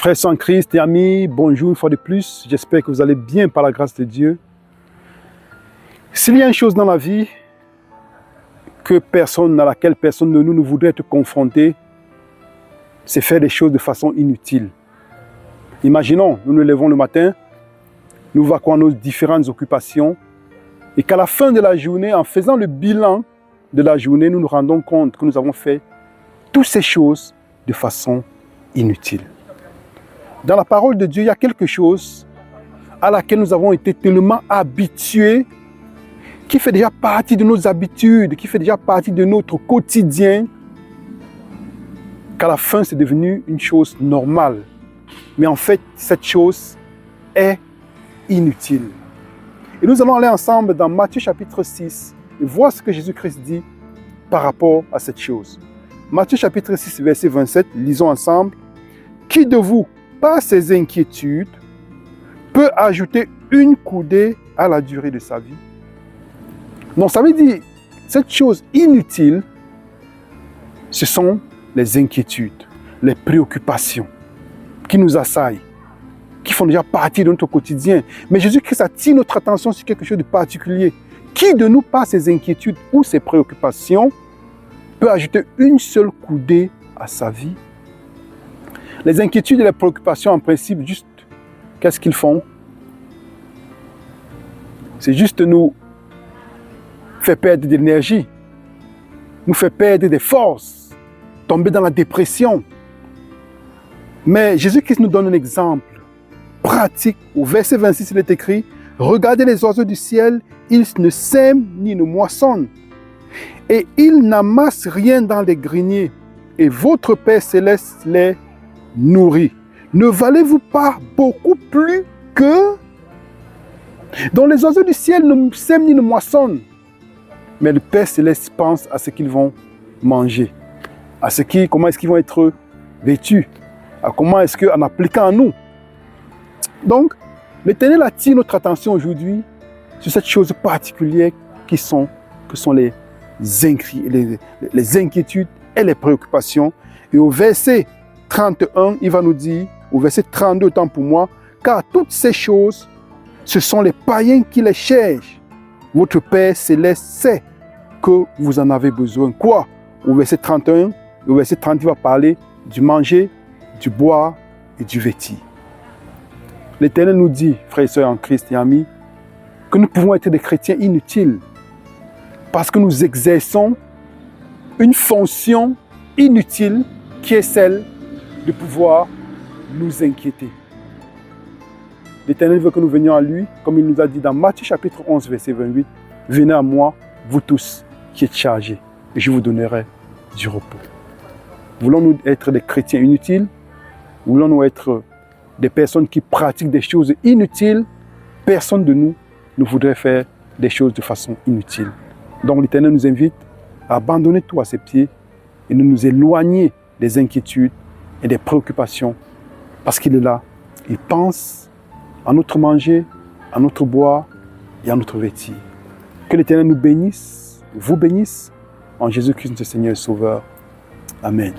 Frères en Christ et amis, bonjour une fois de plus. J'espère que vous allez bien par la grâce de Dieu. S'il y a une chose dans la vie à laquelle personne de nous ne voudrait être confronté, c'est faire des choses de façon inutile. Imaginons, nous nous levons le matin, nous vaquons à nos différentes occupations et qu'à la fin de la journée, en faisant le bilan de la journée, nous nous rendons compte que nous avons fait toutes ces choses de façon inutile. Dans la parole de Dieu, il y a quelque chose à laquelle nous avons été tellement habitués, qui fait déjà partie de nos habitudes, qui fait déjà partie de notre quotidien, qu'à la fin, c'est devenu une chose normale. Mais en fait, cette chose est inutile. Et nous allons aller ensemble dans Matthieu chapitre 6 et voir ce que Jésus-Christ dit par rapport à cette chose. Matthieu chapitre 6, verset 27, lisons ensemble. « Qui de vous, par ses inquiétudes, peut ajouter une coudée à la durée de sa vie ?» Donc ça veut dire, cette chose inutile, ce sont les inquiétudes, les préoccupations qui nous assaillent, qui font déjà partie de notre quotidien. Mais Jésus-Christ attire notre attention sur quelque chose de particulier. Qui de nous, par ses inquiétudes ou ses préoccupations, peut ajouter une seule coudée à sa vie? Les inquiétudes et les préoccupations, en principe, juste, qu'est-ce qu'ils font? C'est juste nous faire perdre de l'énergie, nous faire perdre des forces, tomber dans la dépression. Mais Jésus-Christ nous donne un exemple pratique. Au verset 26, il est écrit « Regardez les oiseaux du ciel, ils ne sèment ni ne moissonnent, et ils n'amassent rien dans les greniers, et votre Père céleste les nourrit. Ne valez-vous pas beaucoup plus que... » Donc les oiseaux du ciel ne sèment ni ne moissonnent, mais le Père céleste pense à ce qu'ils vont manger, comment est-ce qu'ils vont être vêtus, à comment est-ce qu'en appliquant à nous. Donc, l'Éternel attire notre attention aujourd'hui sur cette chose particulière que sont les inquiétudes et les préoccupations. Et au verset 31, il va nous dire, au verset 32, autant pour moi, car toutes ces choses, ce sont les païens qui les cherchent. Votre Père céleste sait que vous en avez besoin. Quoi? Au verset 31, au verset 30, il va parler du manger, du boire et du vêtir. L'Éternel nous dit, frères et sœurs en Christ et amis, que nous pouvons être des chrétiens inutiles parce que nous exerçons une fonction inutile qui est celle de pouvoir nous inquiéter. L'Éternel veut que nous venions à lui, comme il nous a dit dans Matthieu chapitre 11, verset 28, « Venez à moi, vous tous qui êtes chargés, et je vous donnerai du repos. » Voulons-nous être des chrétiens inutiles? Voulons-nous être des personnes qui pratiquent des choses inutiles? Personne de nous ne voudrait faire des choses de façon inutile. Donc l'Éternel nous invite à abandonner tout à ses pieds et de nous éloigner des inquiétudes et des préoccupations, parce qu'il est là. Il pense à notre manger, à notre boire et à notre vêtir. Que l'Éternel nous bénisse, vous bénisse, en Jésus-Christ, notre Seigneur et Sauveur. Amen.